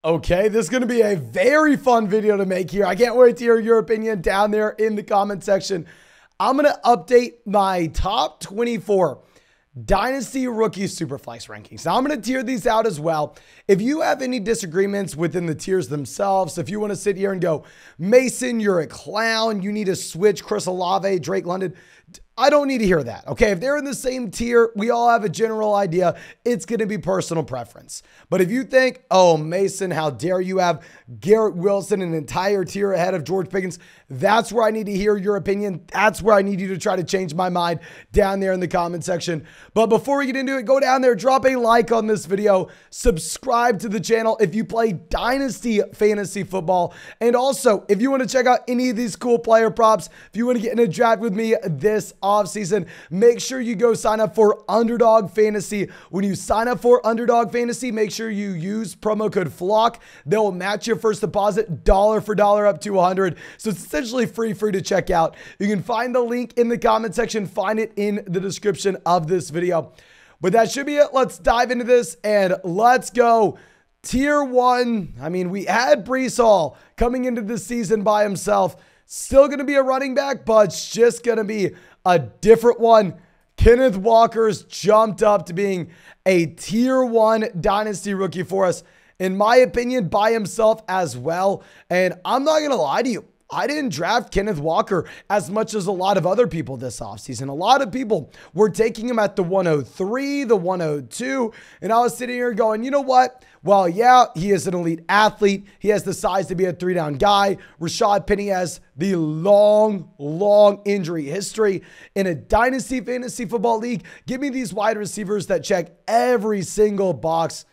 Okay, this is going to be a very fun video to make here. I can't wait to hear your opinion down there in the comment section. I'm going to update my top 24 Dynasty rookie Superflex rankings. Now, I'm going to tier these out as well. If you have any disagreements within the tiers themselves, if you want to sit here and go, Mason, you're a clown, you need to switch Chris Olave, Drake London, I don't need to hear that, okay? If they're in the same tier, we all have a general idea. It's going to be personal preference. But if you think, oh, Mason, how dare you have Garrett Wilson an entire tier ahead of George Pickens, that's where I need to hear your opinion. That's where I need you to try to change my mind down there in the comment section. But before we get into it, go down there, drop a like on this video, subscribe to the channel if you play Dynasty Fantasy Football. And also, if you want to check out any of these cool player props, if you want to get in a draft with me this offseason, make sure you go sign up for Underdog Fantasy. When you sign up for Underdog Fantasy, make sure you use promo code FLOCK. They'll match your first deposit dollar for dollar up to 100. So it's essentially free to check out. You can find the link in the comment section, find it in the description of this video. But that should be it. Let's dive into this and let's go. Tier 1, I mean, we had Breece Hall coming into the season by himself. Still going to be a running back, but it's just going to be a different one. Kenneth Walker's jumped up to being a tier 1 Dynasty rookie for us, in my opinion, by himself as well. And I'm not going to lie to you, I didn't draft Kenneth Walker as much as a lot of other people this offseason. A lot of people were taking him at the 103, the 102, and I was sitting here going, you know what? Well, yeah, he is an elite athlete. He has the size to be a 3-down guy. Rashad Penny has the long injury history. In a Dynasty Fantasy Football League, give me these wide receivers that check every single box.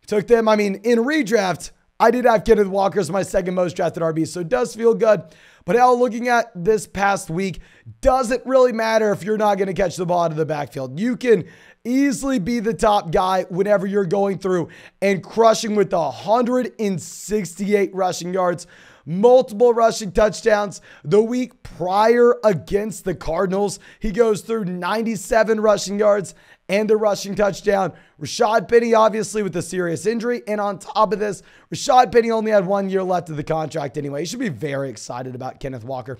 Took them, I mean, in redraft, I did have Kenneth Walker as my second most drafted RB, so it does feel good. But now looking at this past week, doesn't really matter if you're not going to catch the ball out of the backfield. You can easily be the top guy whenever you're going through and crushing with 168 rushing yards, multiple rushing touchdowns. The week prior against the Cardinals, he goes through 97 rushing yards and a rushing touchdown. Rashad Penny, obviously, with a serious injury. And on top of this, Rashad Penny only had 1 year left of the contract anyway. You should be very excited about Kenneth Walker.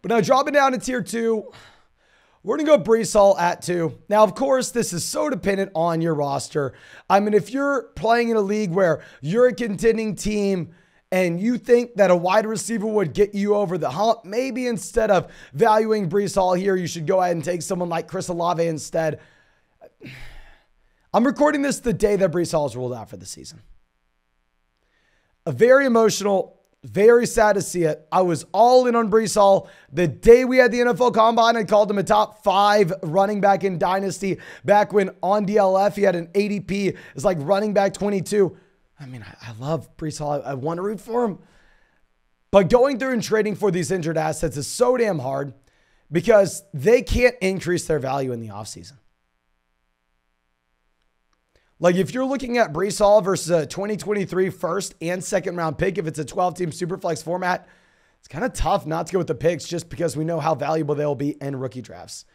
But now dropping down to tier 2, we're going to go Breece Hall at 2. Now, of course, this is so dependent on your roster. I mean, if you're playing in a league where you're a contending team and you think that a wide receiver would get you over the hump, maybe instead of valuing Breece Hall here, you should go ahead and take someone like Chris Olave instead. I'm recording this the day that Breece Hall is ruled out for the season. A very emotional, very sad to see it. I was all in on Breece Hall. The day we had the NFL Combine, I called him a top 5 running back in Dynasty. Back when on DLF, he had an ADP. It's like running back 22. I mean, I love Breece Hall. I want to root for him. But going through and trading for these injured assets is so damn hard because they can't increase their value in the offseason. Like if you're looking at Breece Hall versus a 2023 first and second round pick, if it's a 12-team Superflex format, it's kind of tough not to go with the picks just because we know how valuable they'll be in rookie drafts.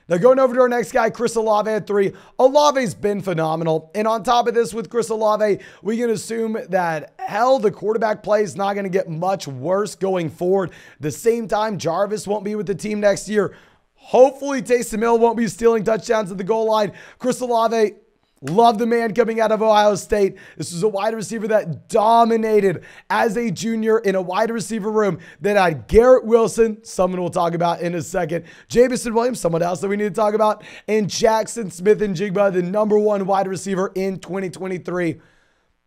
Now going over to our next guy, Chris Olave at 3. Olave's been phenomenal. And on top of this with Chris Olave, we can assume that hell, the quarterback play is not going to get much worse going forward. At the same time, Jarvis won't be with the team next year. Hopefully Taysom Hill won't be stealing touchdowns at the goal line. Chris Olave, love the man coming out of Ohio State. This was a wide receiver that dominated as a junior in a wide receiver room that had Garrett Wilson, someone we'll talk about in a second, Jamison Williams, someone else that we need to talk about, and Jackson Smith-Njigba, the #1 wide receiver in 2023.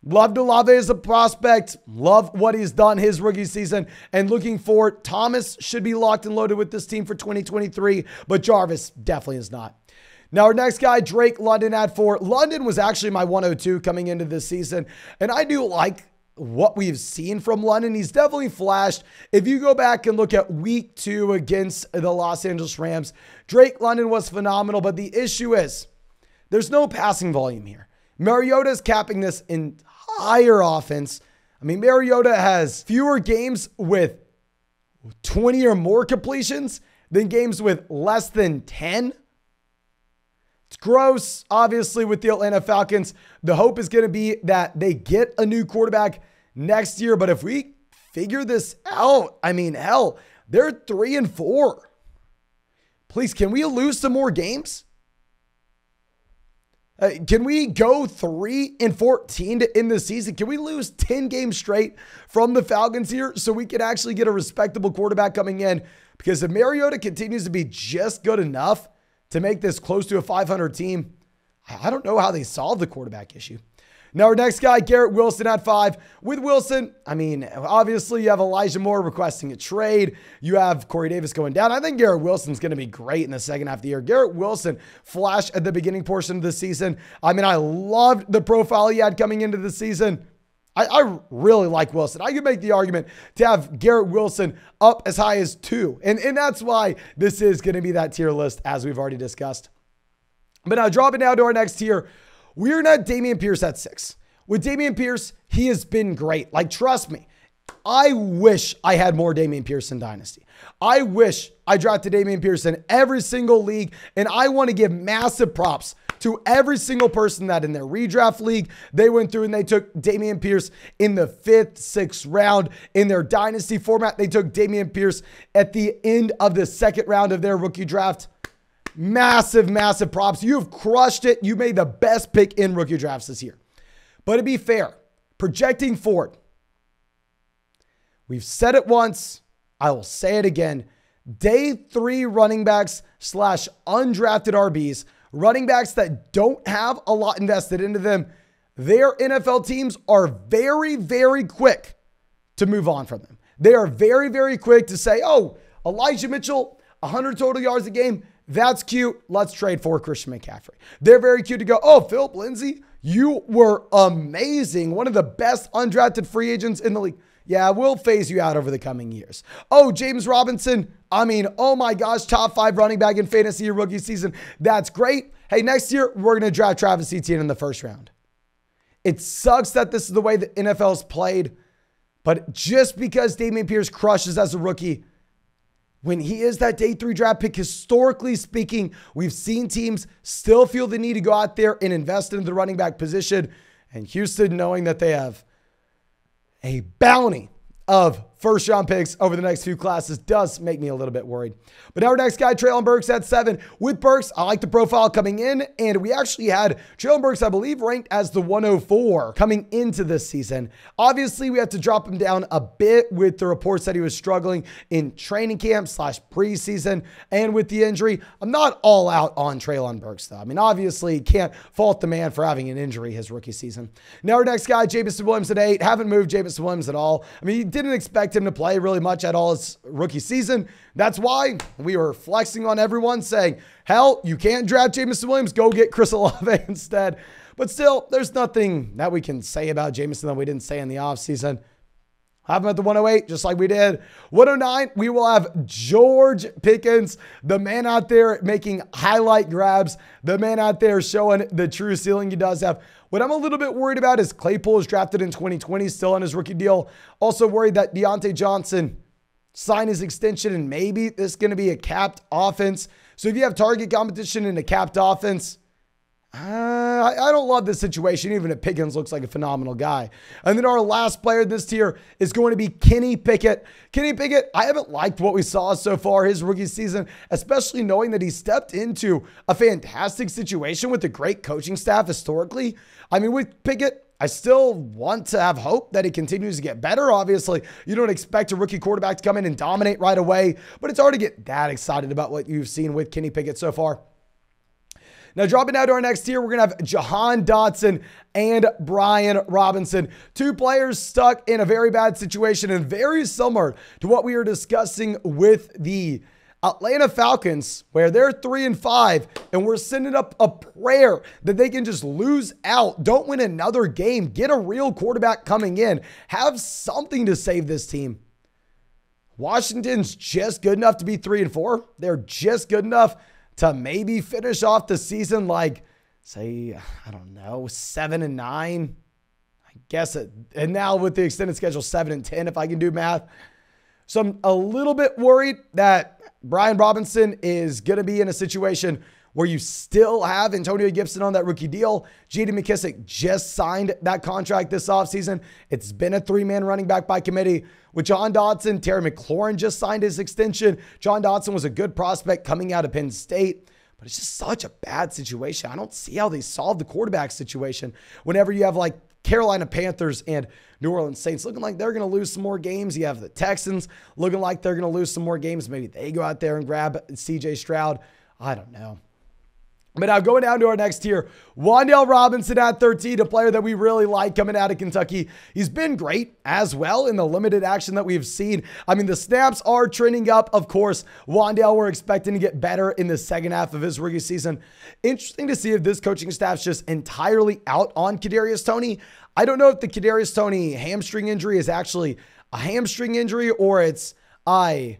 Loved Olave as a prospect. Love what he's done his rookie season. And looking forward, Thomas should be locked and loaded with this team for 2023, but Jarvis definitely is not. Now, our next guy, Drake London at 4. London was actually my 102 coming into this season, and I do like what we've seen from London. He's definitely flashed. If you go back and look at week 2 against the Los Angeles Rams, Drake London was phenomenal, but the issue is there's no passing volume here. Mariota's capping this entire offense. I mean, Mariota has fewer games with 20 or more completions than games with less than 10. It's gross, obviously, with the Atlanta Falcons. The hope is going to be that they get a new quarterback next year. But if we figure this out, I mean, hell, they're 3-4. Please, can we lose some more games? Can we go 3-14 to end the season? Can we lose 10 games straight from the Falcons here so we can actually get a respectable quarterback coming in? Because if Mariota continues to be just good enough to make this close to a 500 team, I don't know how they solve the quarterback issue. Now, our next guy, Garrett Wilson at 5. With Wilson, I mean, obviously you have Elijah Moore requesting a trade. You have Corey Davis going down. I think Garrett Wilson's going to be great in the second half of the year. Garrett Wilson flashed at the beginning portion of the season. I mean, I loved the profile he had coming into the season. I really like Wilson. I could make the argument to have Garrett Wilson up as high as 2. And that's why this is going to be that tier list, as we've already discussed. But now, dropping down to our next tier, we're not Dameon Pierce at 6. With Dameon Pierce, he has been great. Like, trust me, I wish I had more Dameon Pierce in Dynasty. I wish I drafted Dameon Pierce in every single league, and I want to give massive props to every single person that in their redraft league, they went through and they took Dameon Pierce in the 5th, 6th round. In their Dynasty format, they took Dameon Pierce at the end of the 2nd round of their rookie draft. Massive, massive props. You've crushed it. You made the best pick in rookie drafts this year. But to be fair, projecting forward, we've said it once, I will say it again. Day 3 running backs / undrafted RBs, running backs that don't have a lot invested into them, their NFL teams are very, very quick to move on from them. They are very, very quick to say, oh, Elijah Mitchell, 100 total yards a game, that's cute. Let's trade for Christian McCaffrey. They're very cute to go, oh, Philip Lindsay, you were amazing. One of the best undrafted free agents in the league. Yeah, we'll phase you out over the coming years. Oh, James Robinson. I mean, oh my gosh, top 5 running back in fantasy rookie season. That's great. Hey, next year, we're going to draft Travis Etienne in the 1st round. It sucks that this is the way the NFL's played, but just because Dameon Pierce crushes as a rookie, when he is that day 3 draft pick, historically speaking, we've seen teams still feel the need to go out there and invest in the running back position. And Houston, knowing that they have a bounty of 1st round picks over the next few classes, does make me a little bit worried. But now our next guy, Treylon Burks at 7. With Burks, I like the profile coming in, and we actually had Treylon Burks, I believe, ranked as the 104 coming into this season. Obviously, we had to drop him down a bit with the reports that he was struggling in training camp / preseason, and with the injury. I'm not all out on Treylon Burks, though. I mean, obviously, can't fault the man for having an injury his rookie season. Now our next guy, Jameson Williams at 8. Haven't moved Jameson Williams at all. I mean, you didn't expect him to play really much at all his rookie season. That's why we were flexing on everyone saying, hell, you can't draft Jameson Williams, go get Chris Olave instead. But still, there's nothing that we can say about Jameson that we didn't say in the offseason. Have him at the 108, just like we did. 109, we will have George Pickens, the man out there making highlight grabs, the man out there showing the true ceiling he does have. What I'm a little bit worried about is Claypool is drafted in 2020, still on his rookie deal. Also worried that Deontay Johnson signed his extension, and maybe this is going to be a capped offense. So if you have target competition in a capped offense, I don't love this situation, even if Pickens looks like a phenomenal guy. And then our last player this tier is going to be Kenny Pickett. Kenny Pickett, I haven't liked what we saw so far his rookie season, especially knowing that he stepped into a fantastic situation with a great coaching staff historically. I mean, with Pickett, I still want to have hope that he continues to get better. Obviously, you don't expect a rookie quarterback to come in and dominate right away, but it's hard to get that excited about what you've seen with Kenny Pickett so far. Now, dropping down to our next tier, we're going to have Jahan Dotson and Brian Robinson. 2 players stuck in a very bad situation and very similar to what we were discussing with the Atlanta Falcons, where they're 3-5, and we're sending up a prayer that they can just lose out, don't win another game, get a real quarterback coming in, have something to save this team. Washington's just good enough to be 3-4. They're just good enough to maybe finish off the season like, say, I don't know, 7-9. I guess it, and now with the extended schedule, 7-10, if I can do math. So I'm a little bit worried that Brian Robinson is going to be in a situation where you still have Antonio Gibson on that rookie deal. J.D. McKissic just signed that contract this offseason. It's been a 3-man running back by committee. With John Dodson, Terry McLaurin just signed his extension. John Dodson was a good prospect coming out of Penn State, but it's just such a bad situation. I don't see how they solve the quarterback situation whenever you have like Carolina Panthers and New Orleans Saints looking like they're going to lose some more games. You have the Texans looking like they're going to lose some more games. Maybe they go out there and grab C.J. Stroud. I don't know. But now going down to our next tier, Wan'Dale Robinson at 13, a player that we really like coming out of Kentucky. He's been great as well in the limited action that we've seen. I mean, the snaps are trending up. Of course, Wan'Dale, we're expecting to get better in the second half of his rookie season. Interesting to see if this coaching staff's just entirely out on Kadarius Toney. I don't know if the Kadarius Toney hamstring injury is actually a hamstring injury or it's I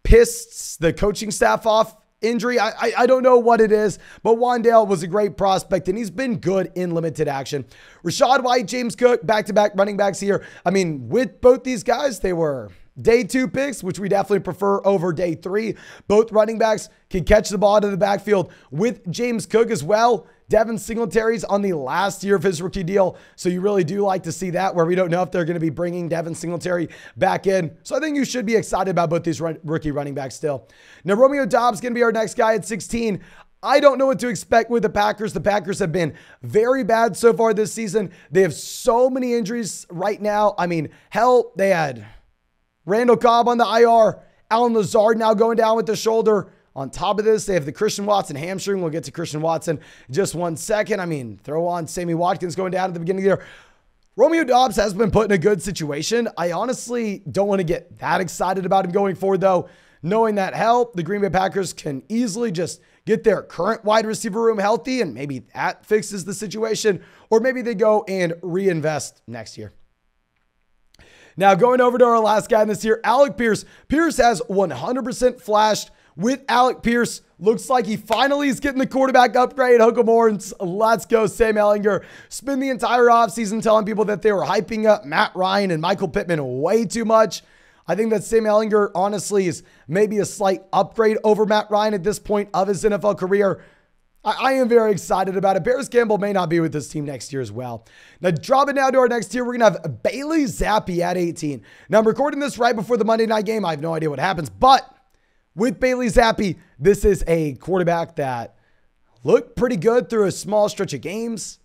pissed the coaching staff off injury. I don't know what it is, but Wan'Dale was a great prospect and he's been good in limited action. Rachaad White, James Cook, back-to-back running backs here. I mean, with both these guys, they were day 2 picks, which we definitely prefer over day 3. Both running backs can catch the ball out of the backfield. With James Cook as well, Devin Singletary's on the last year of his rookie deal, so you really do like to see that, where we don't know if they're going to be bringing Devin Singletary back in. So I think you should be excited about both these rookie running backs still. Now, Romeo Doubs going to be our next guy at 16. I don't know what to expect with the Packers. The Packers have been very bad so far this season. They have so many injuries right now. I mean, hell, they had Randall Cobb on the IR, Allen Lazard now going down with the shoulder. On top of this, they have the Christian Watson hamstring. We'll get to Christian Watson in just 1 second. I mean, throw on Sammy Watkins going down at the beginning of the year. Romeo Doubs has been put in a good situation. I honestly don't want to get that excited about him going forward, though, knowing that, hell, the Green Bay Packers can easily just get their current wide receiver room healthy, and maybe that fixes the situation, or maybe they go and reinvest next year. Now, going over to our last guy in this year, Alec Pierce. Pierce has 100% flashed. With Alec Pierce, looks like he finally is getting the quarterback upgrade. Hook 'em horns. Let's go, Sam Ehlinger. Spent the entire offseason telling people that they were hyping up Matt Ryan and Michael Pittman way too much. I think that Sam Ehlinger, honestly, is maybe a slight upgrade over Matt Ryan at this point of his NFL career. I am very excited about it. Paris Campbell may not be with this team next year as well. Now, dropping down to our next tier, we're going to have Bailey Zappi at 18. Now, I'm recording this right before the Monday night game. I have no idea what happens, but with Bailey Zappi, this is a quarterback that looked pretty good through a small stretch of games.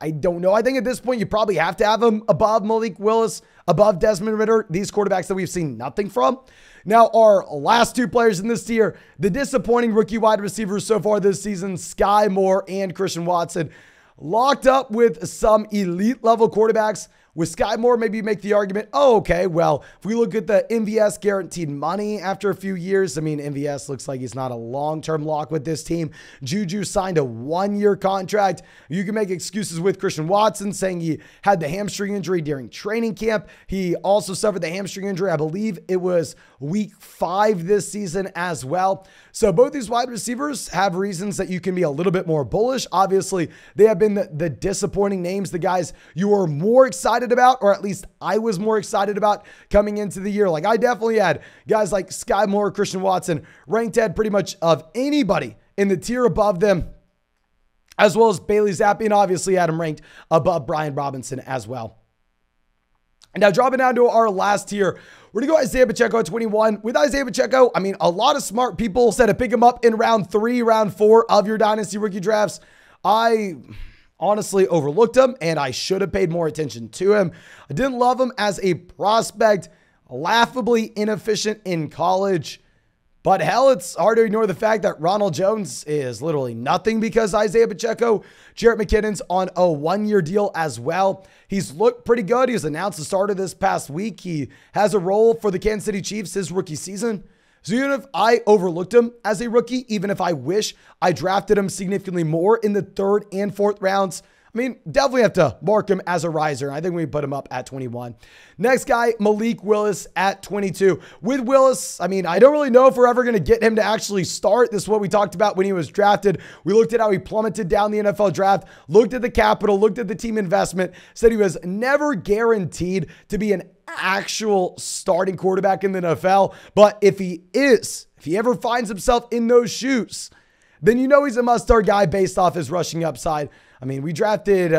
I don't know. I think at this point, you probably have to have him above Malik Willis, above Desmond Ridder, these quarterbacks that we've seen nothing from. Now, our last 2 players in this tier, the disappointing rookie wide receivers so far this season, Sky Moore and Christian Watson, locked up with some elite level quarterbacks. With Sky Moore, maybe you make the argument, oh, okay, well, if we look at the MVS guaranteed money after a few years, I mean, MVS looks like he's not a long-term lock with this team. Juju signed a 1-year contract. You can make excuses with Christian Watson, saying he had the hamstring injury during training camp. He also suffered the hamstring injury, I believe it was week 5 this season as well. So both these wide receivers have reasons that you can be a little bit more bullish. Obviously, they have been the disappointing names, the guys you were more excited about, or at least I was more excited about coming into the year. Like, I definitely had guys like Sky Moore, Christian Watson ranked at pretty much of anybody in the tier above them, as well as Bailey Zappi, and obviously had him ranked above Brian Robinson as well. And now dropping down to our last tier, we're going to go Isaiah Pacheco at 21. With Isaiah Pacheco, I mean, a lot of smart people said to pick him up in round 3, round 4 of your Dynasty rookie drafts. I honestly overlooked him, and I should have paid more attention to him. I didn't love him as a prospect, laughably inefficient in college. But hell, it's hard to ignore the fact that Ronald Jones is literally nothing because Isaiah Pacheco. Jarrett McKinnon's on a 1-year deal as well. He's looked pretty good. He was announced the starter this past week. He has a role for the Kansas City Chiefs his rookie season. So even if I overlooked him as a rookie, even if I wish I drafted him significantly more in the 3rd and 4th rounds, I mean, definitely have to mark him as a riser. I think we put him up at 21. Next guy, Malik Willis at 22. With Willis, I mean, I don't really know if we're ever going to get him to actually start. This is what we talked about when he was drafted. We looked at how he plummeted down the NFL draft, looked at the capital, looked at the team investment, said he was never guaranteed to be an actual starting quarterback in the NFL. But if he ever finds himself in those shoes, then you know he's a must-start guy based off his rushing upside. I mean, we drafted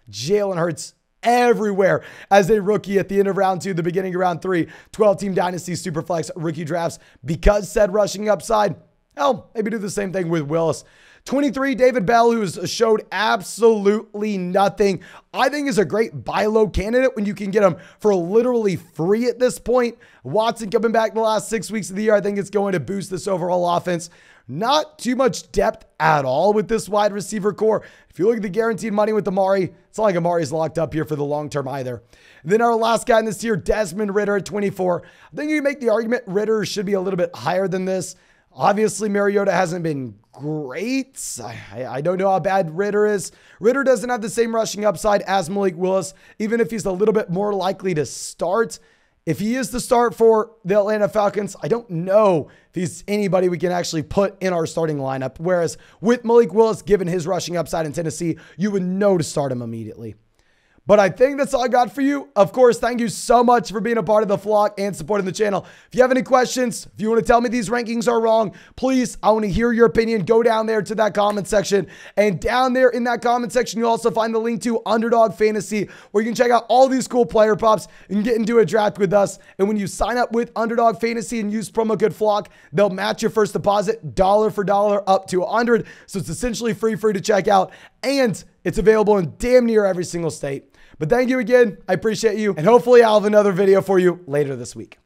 Jalen Hurts everywhere as a rookie at the end of round 2, the beginning of round 3, 12-team Dynasty Superflex rookie drafts because said rushing upside. Hell, maybe do the same thing with Willis. 23, David Bell, who's showed absolutely nothing. I think is a great buy low candidate when you can get him for literally free at this point. Watson coming back the last 6 weeks of the year. I think it's going to boost this overall offense. Not too much depth at all with this wide receiver core. If you look at the guaranteed money with Amari, it's not like Amari's locked up here for the long term either. And then our last guy in this tier, Desmond Ridder at 24. I think you can make the argument Ridder should be a little bit higher than this. Obviously, Mariota hasn't been great. I don't know how bad Ridder is. Ridder doesn't have the same rushing upside as Malik Willis, even if he's a little bit more likely to start. If he is to start for the Atlanta Falcons, I don't know if he's anybody we can actually put in our starting lineup. Whereas with Malik Willis, given his rushing upside in Tennessee, you would know to start him immediately. But I think that's all I got for you. Of course, thank you so much for being a part of the flock and supporting the channel. If you have any questions, if you want to tell me these rankings are wrong, please, I want to hear your opinion. Go down there to that comment section. And down there in that comment section, you'll also find the link to Underdog Fantasy, where you can check out all these cool player props. You can get into a draft with us. And when you sign up with Underdog Fantasy and use promo code FLOCK, they'll match your first deposit dollar for dollar up to 100. So it's essentially free to check out. And it's available in damn near every single state. But thank you again. I appreciate you. And hopefully I'll have another video for you later this week.